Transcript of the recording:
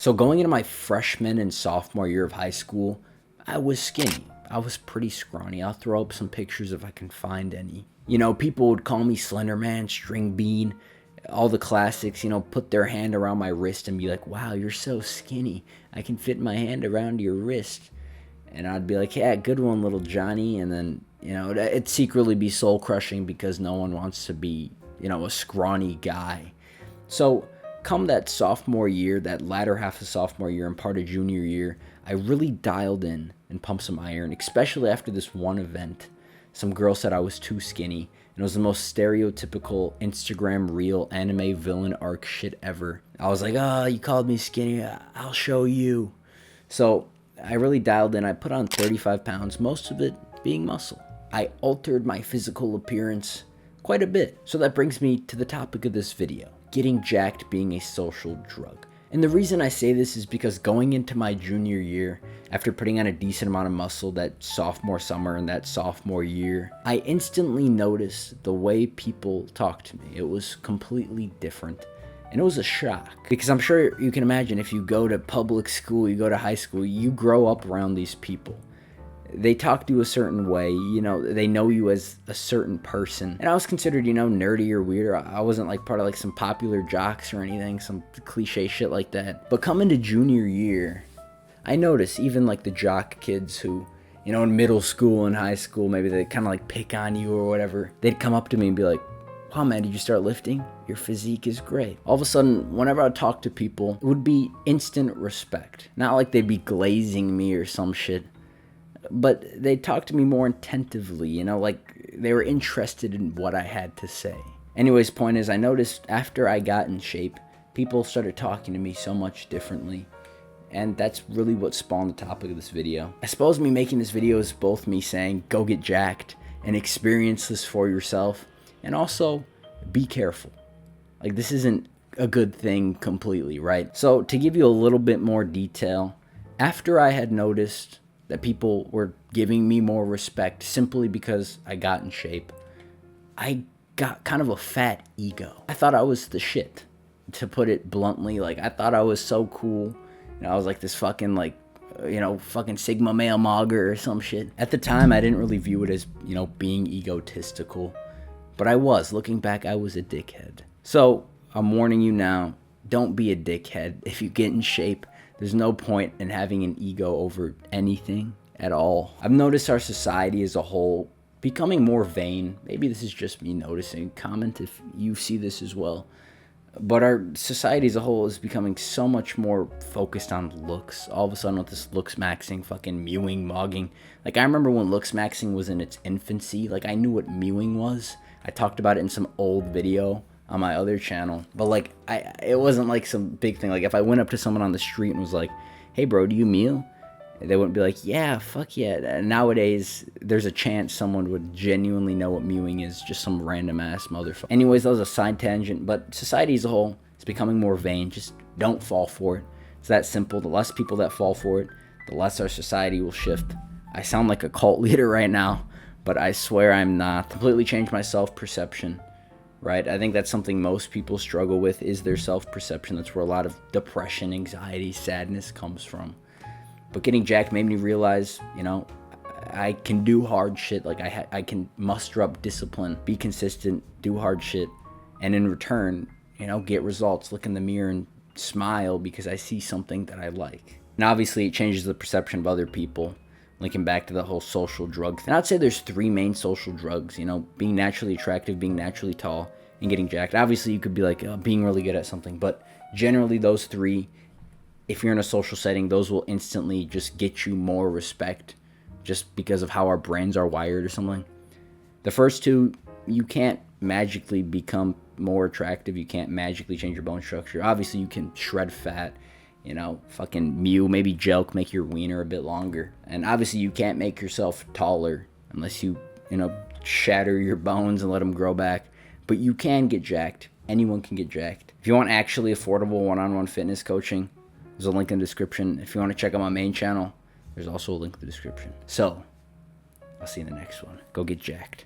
So going into my freshman and sophomore year of high school, I was skinny. I was pretty scrawny. I'll throw up some pictures if I can find any. People would call me Slender Man, String Bean, all the classics, put their hand around my wrist and be like, wow, you're so skinny. I can fit my hand around your wrist. And I'd be like, yeah, good one, little Johnny. And then, it'd secretly be soul crushing because no one wants to be, a scrawny guy. So come that sophomore year, that latter half of sophomore year and part of junior year, I really dialed in and pumped some iron, especially after this one event. Some girl said I was too skinny, and it was the most stereotypical Instagram reel anime villain arc shit ever. I was like, oh, you called me skinny, I'll show you. So I really dialed in. I put on 35 pounds, most of it being muscle. I altered my physical appearance quite a bit. So that brings me to the topic of this video, getting jacked being a social drug. And the reason I say this is because going into my junior year, after putting on a decent amount of muscle that sophomore summer and that sophomore year, I instantly noticed the way people talked to me. It was completely different. And it was a shock. Because I'm sure you can imagine, if you go to public school, you go to high school, you grow up around these people. They talk to you a certain way, they know you as a certain person. And I was considered, nerdy or weird. I wasn't like part of like some popular jocks or anything, some cliche shit like that. But coming to junior year, I noticed even like the jock kids who, in middle school and high school, maybe they kind of like pick on you or whatever. They'd come up to me and be like, wow, man, did you start lifting? Your physique is great. All of a sudden, whenever I talk to people, it would be instant respect. Not like they'd be glazing me or some shit, but they talked to me more attentively, like they were interested in what I had to say. Anyways, point is, I noticed after I got in shape, people started talking to me so much differently. And that's really what spawned the topic of this video. I suppose me making this video is both me saying, go get jacked and experience this for yourself. And also, be careful. Like, this isn't a good thing completely, right? So, to give you a little bit more detail, after I had noticed that people were giving me more respect simply because I got in shape, I got kind of a fat ego. I thought I was the shit, to put it bluntly. Like, I thought I was so cool. I was like this fucking fucking Sigma male mogger or some shit. At the time, I didn't really view it as, being egotistical. But I was. Looking back, I was a dickhead. So, I'm warning you now, don't be a dickhead. If you get in shape, there's no point in having an ego over anything at all. I've noticed our society as a whole becoming more vain. Maybe this is just me noticing. Comment if you see this as well. But our society as a whole is becoming so much more focused on looks. All of a sudden with this looks maxing, fucking mewing, mogging. Like, I remember when looks maxing was in its infancy. Like, I knew what mewing was. I talked about it in some old video on my other channel. But, like, it wasn't like some big thing. Like, if I went up to someone on the street and was like, hey, bro, do you mew? They wouldn't be like, yeah, fuck yeah. Nowadays, there's a chance someone would genuinely know what mewing is, just some random ass motherfucker. Anyways, that was a side tangent, but society as a whole is becoming more vain. Just don't fall for it. It's that simple. The less people that fall for it, the less our society will shift. I sound like a cult leader right now, but I swear I'm not. Completely changed my self-perception, right? I think that's something most people struggle with, is their self-perception. That's where a lot of depression, anxiety, sadness comes from. But getting jacked made me realize, I can do hard shit. Like, I can muster up discipline, be consistent, do hard shit, and in return, get results, look in the mirror and smile because I see something that I like. And obviously, it changes the perception of other people, linking back to the whole social drug thing. I'd say there's three main social drugs, being naturally attractive, being naturally tall, and getting jacked. Obviously, you could be like, being really good at something, but generally those three, if you're in a social setting, those will instantly just get you more respect just because of how our brains are wired or something. The first two, you can't magically become more attractive. You can't magically change your bone structure. Obviously, you can shred fat, fucking mew, maybe jelk, make your wiener a bit longer. And obviously, you can't make yourself taller unless you, shatter your bones and let them grow back. But you can get jacked. Anyone can get jacked. If you want actually affordable one-on-one fitness coaching, there's a link in the description. If you want to check out my main channel, there's also a link in the description. So, I'll see you in the next one. Go get jacked.